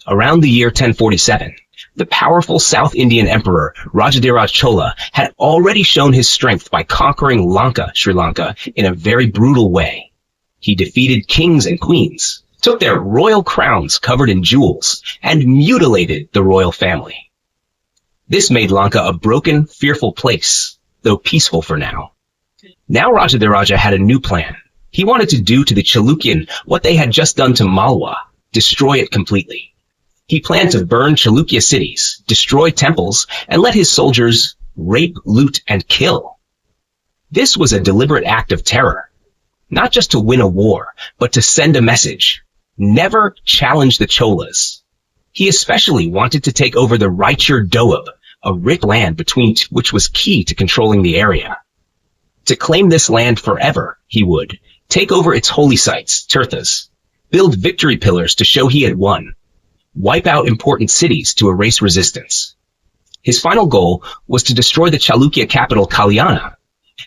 Around the year 1047, the powerful South Indian Emperor Rajadiraj Chola had already shown his strength by conquering Lanka, Sri Lanka, in a very brutal way. He defeated kings and queens, took their royal crowns covered in jewels, and mutilated the royal family. This made Lanka a broken, fearful place, though peaceful for now. Now Rajadiraja had a new plan. He wanted to do to the Chalukyan what they had just done to Malwa, destroy it completely. He planned to burn Chalukya cities, destroy temples, and let his soldiers rape, loot, and kill. This was a deliberate act of terror, not just to win a war, but to send a message: never challenge the Cholas. He especially wanted to take over the Raichur Doab, a rich land between which was key to controlling the area. To claim this land forever, he would take over its holy sites, tirthas, build victory pillars to show he had won, wipe out important cities to erase resistance. His final goal was to destroy the Chalukya capital Kalyana,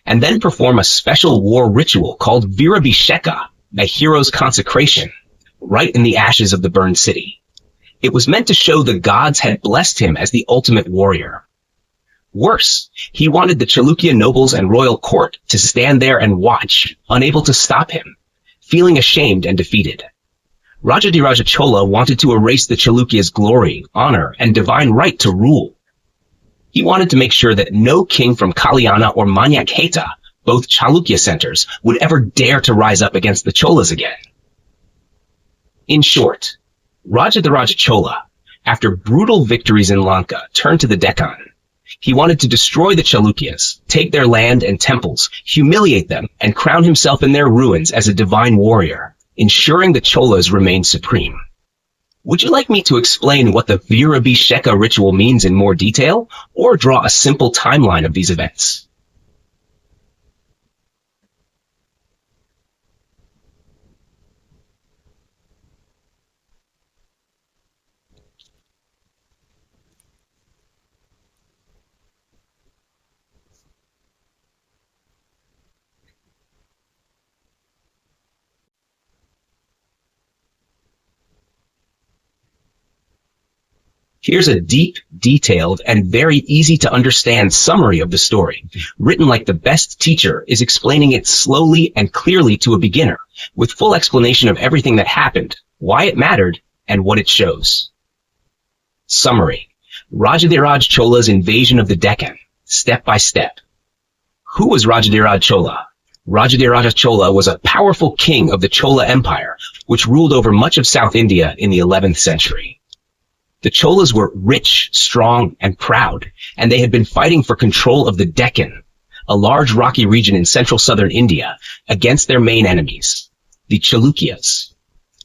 and then perform a special war ritual called Virabhisheka, a hero's consecration, right in the ashes of the burned city. It was meant to show the gods had blessed him as the ultimate warrior. Worse, he wanted the Chalukya nobles and royal court to stand there and watch, unable to stop him, feeling ashamed and defeated. Rajadiraja Chola wanted to erase the Chalukya's glory, honor, and divine right to rule. He wanted to make sure that no king from Kalyana or Manyakheta, both Chalukya centers, would ever dare to rise up against the Cholas again. In short, Rajadiraja Chola, after brutal victories in Lanka, turned to the Deccan. He wanted to destroy the Chalukyas, take their land and temples, humiliate them, and crown himself in their ruins as a divine warrior, ensuring the Cholas remained supreme. Would you like me to explain what the Virabhisheka ritual means in more detail, or draw a simple timeline of these events? Here's a deep, detailed, and very easy to understand summary of the story, written like the best teacher is explaining it slowly and clearly to a beginner, with full explanation of everything that happened, why it mattered, and what it shows. Summary: Rajadiraj Chola's invasion of the Deccan, step by step. Who was Rajadiraj Chola? Rajadiraja Chola was a powerful king of the Chola Empire, which ruled over much of South India in the 11th century. The Cholas were rich, strong, and proud, and they had been fighting for control of the Deccan, a large rocky region in central southern India, against their main enemies, the Chalukyas.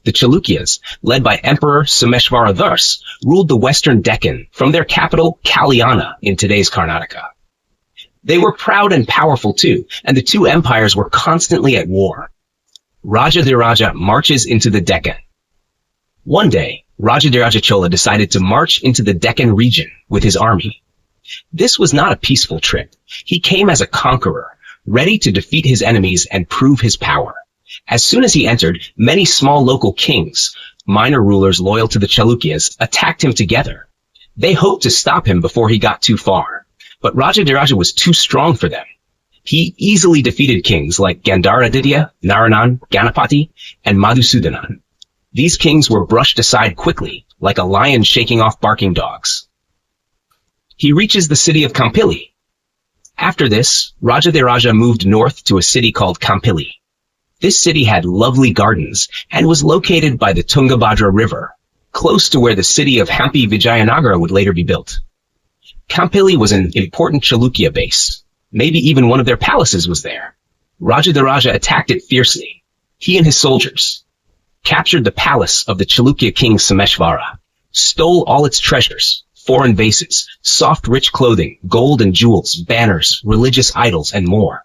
The Chalukyas, led by Emperor Sameshvara Thurs, ruled the western Deccan from their capital Kalyana in today's Karnataka. They were proud and powerful too, and the two empires were constantly at war. Rajadhiraja marches into the Deccan. One day, Rajadhiraja Chola decided to march into the Deccan region with his army. This was not a peaceful trip. He came as a conqueror, ready to defeat his enemies and prove his power. As soon as he entered, many small local kings, minor rulers loyal to the Chalukyas, attacked him together. They hoped to stop him before he got too far, but Rajadhiraja was too strong for them. He easily defeated kings like Gandaraditya, Naranan, Ganapati, and Madhusudanan. These kings were brushed aside quickly, like a lion shaking off barking dogs. He reaches the city of Kampili. After this, Rajadhiraja moved north to a city called Kampili. This city had lovely gardens and was located by the Tungabhadra River, close to where the city of Hampi Vijayanagara would later be built. Kampili was an important Chalukya base. Maybe even one of their palaces was there. Rajadhiraja attacked it fiercely. He and his soldiers captured the palace of the Chalukya king Someshvara, stole all its treasures, foreign vases, soft rich clothing, gold and jewels, banners, religious idols, and more.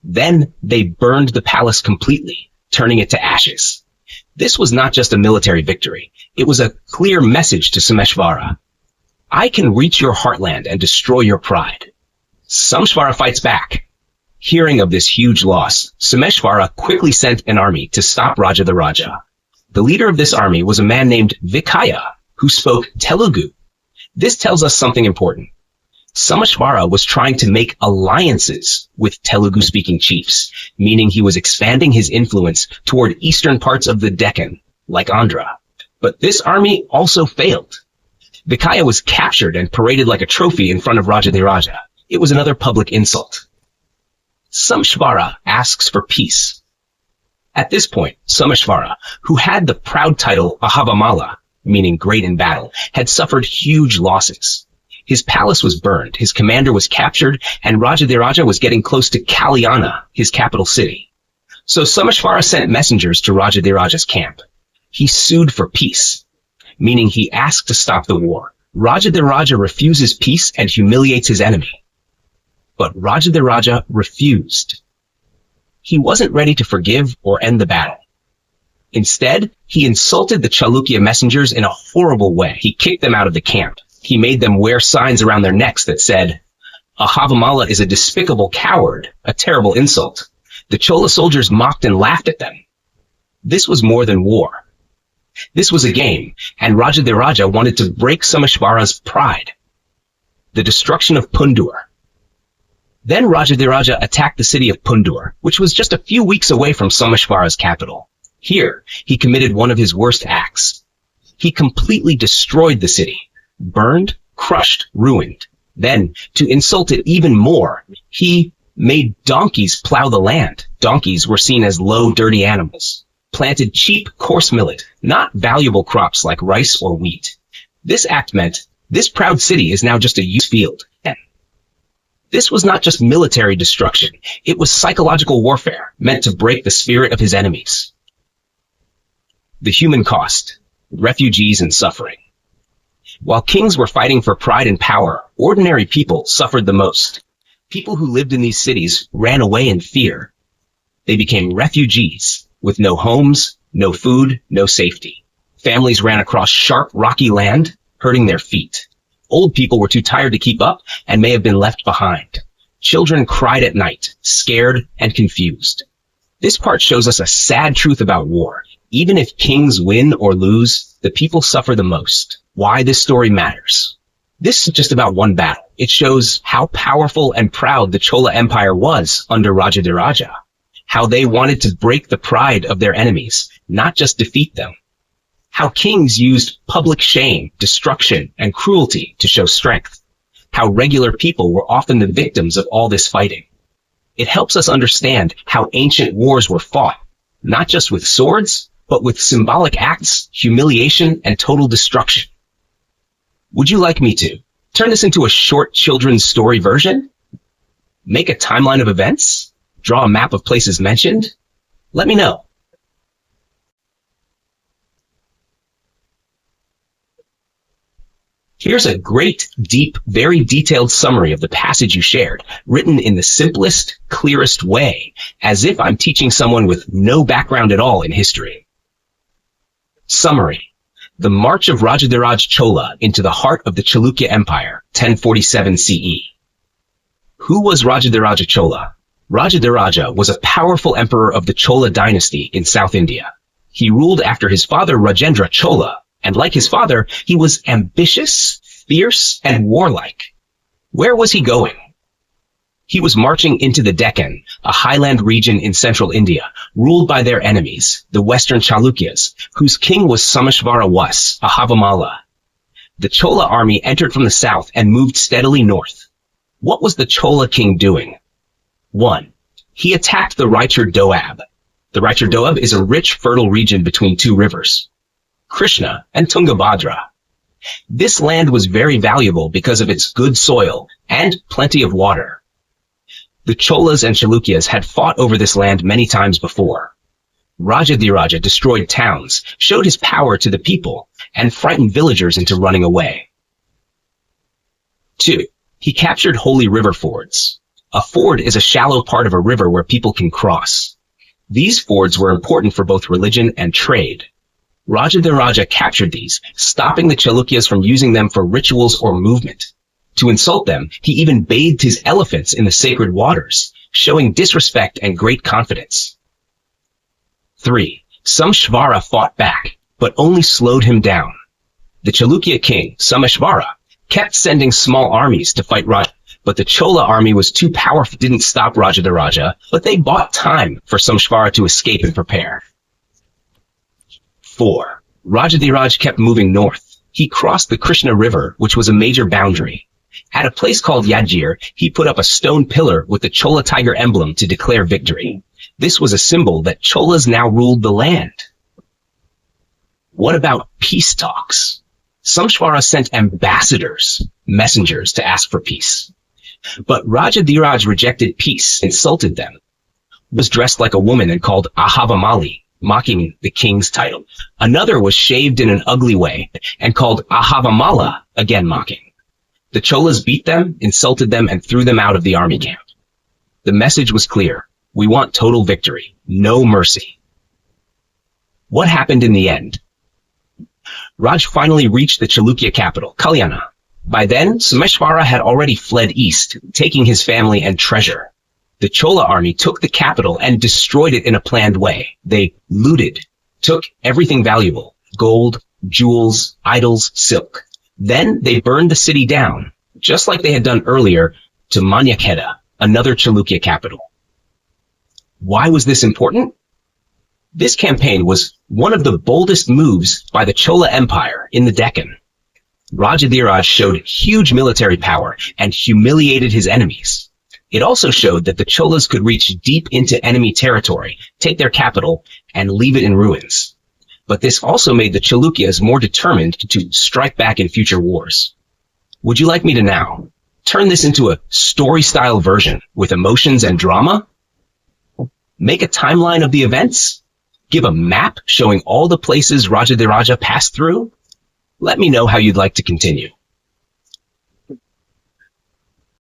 Then they burned the palace completely, turning it to ashes. This was not just a military victory. It was a clear message to Someshvara. I can reach your heartland and destroy your pride. Someshvara fights back. Hearing of this huge loss, Someshvara quickly sent an army to stop Rajadhiraja. The leader of this army was a man named Vikaya, who spoke Telugu. This tells us something important. Someshvara was trying to make alliances with Telugu-speaking chiefs, meaning he was expanding his influence toward eastern parts of the Deccan, like Andhra. But this army also failed. Vikaya was captured and paraded like a trophy in front of Rajadhiraja. It was another public insult. Someshvara asks for peace. At this point, Someshvara, who had the proud title Ahavamala, meaning great in battle, had suffered huge losses. His palace was burned, his commander was captured, and Rajadhiraja was getting close to Kalyana, his capital city. So Someshvara sent messengers to Rajadhiraja's camp. He sued for peace, meaning he asked to stop the war. Rajadhiraja refuses peace and humiliates his enemy. But Rajadhiraja refused. He wasn't ready to forgive or end the battle. Instead, he insulted the Chalukya messengers in a horrible way. He kicked them out of the camp. He made them wear signs around their necks that said, Ahavamala is a despicable coward, a terrible insult. The Chola soldiers mocked and laughed at them. This was more than war. This was a game, and Rajadhiraja wanted to break Someshvara's pride. The destruction of Pundur. Then Rajadhiraja attacked the city of Pundur, which was just a few weeks away from Someshvara's capital. Here, he committed one of his worst acts. He completely destroyed the city, burned, crushed, ruined. Then, to insult it even more, he made donkeys plow the land. Donkeys were seen as low, dirty animals. Planted cheap, coarse millet, not valuable crops like rice or wheat. This act meant this proud city is now just a used field. This was not just military destruction. It was psychological warfare, meant to break the spirit of his enemies. The human cost, refugees and suffering. While kings were fighting for pride and power, ordinary people suffered the most. People who lived in these cities ran away in fear. They became refugees, with no homes, no food, no safety. Families ran across sharp, rocky land, hurting their feet. Old people were too tired to keep up and may have been left behind. Children cried at night, scared and confused. This part shows us a sad truth about war. Even if kings win or lose, the people suffer the most. Why this story matters. This is just about one battle. It shows how powerful and proud the Chola Empire was under Rajadhiraja. How they wanted to break the pride of their enemies, not just defeat them. How kings used public shame, destruction, and cruelty to show strength. How regular people were often the victims of all this fighting. It helps us understand how ancient wars were fought, not just with swords, but with symbolic acts, humiliation, and total destruction. Would you like me to turn this into a short children's story version? Make a timeline of events? Draw a map of places mentioned? Let me know. Here's a great, deep, very detailed summary of the passage you shared, written in the simplest, clearest way, as if I'm teaching someone with no background at all in history. Summary. The march of Rajadhiraj Chola into the heart of the Chalukya Empire, 1047 CE. Who was Rajadhiraja Chola? Rajadhiraja was a powerful emperor of the Chola dynasty in South India. He ruled after his father Rajendra Chola, and like his father, he was ambitious, fierce, and warlike. Where was he going? He was marching into the Deccan, a highland region in central India, ruled by their enemies, the Western Chalukyas, whose king was Someshvara Was, a Havamala. The Chola army entered from the south and moved steadily north. What was the Chola king doing? 1. He attacked the Raichur Doab. The Raichur Doab is a rich, fertile region between two rivers, Krishna and Tungabhadra. This land was very valuable because of its good soil and plenty of water. The Cholas and Chalukyas had fought over this land many times before. Rajadhiraja destroyed towns, showed his power to the people, and frightened villagers into running away. 2. He captured holy river fords. A ford is a shallow part of a river where people can cross. These fords were important for both religion and trade. Rajadhiraja captured these, stopping the Chalukyas from using them for rituals or movement. To insult them, he even bathed his elephants in the sacred waters, showing disrespect and great confidence. 3. Someshvara fought back, but only slowed him down. The Chalukya king, Someshvara, kept sending small armies to fight Raj, but the Chola army was too powerful, didn't stop Rajadhiraja, but they bought time for Someshvara to escape and prepare. 4. Rajadhiraj kept moving north. He crossed the Krishna River, which was a major boundary. At a place called Yadgir, he put up a stone pillar with the Chola tiger emblem to declare victory. This was a symbol that Cholas now ruled the land. What about peace talks? Someshvara sent ambassadors, messengers, to ask for peace. But Rajadhiraj rejected peace, insulted them, was dressed like a woman and called Ahavamali, mocking the king's title. Another was shaved in an ugly way and called Ahavamala, again mocking. The Cholas beat them, insulted them, and threw them out of the army camp. The message was clear. We want total victory, no mercy. What happened in the end? Raj finally reached the Chalukya capital, Kalyana. By then, Someshvara had already fled east, taking his family and treasure. The Chola army took the capital and destroyed it in a planned way. They looted, took everything valuable, gold, jewels, idols, silk. Then they burned the city down, just like they had done earlier to Manyakheta, another Chalukya capital. Why was this important? This campaign was one of the boldest moves by the Chola Empire in the Deccan. Rajadhiraj showed huge military power and humiliated his enemies. It also showed that the Cholas could reach deep into enemy territory, take their capital, and leave it in ruins. But this also made the Chalukyas more determined to strike back in future wars. Would you like me to now turn this into a story-style version with emotions and drama? Make a timeline of the events? Give a map showing all the places Rajadhiraja passed through? Let me know how you'd like to continue.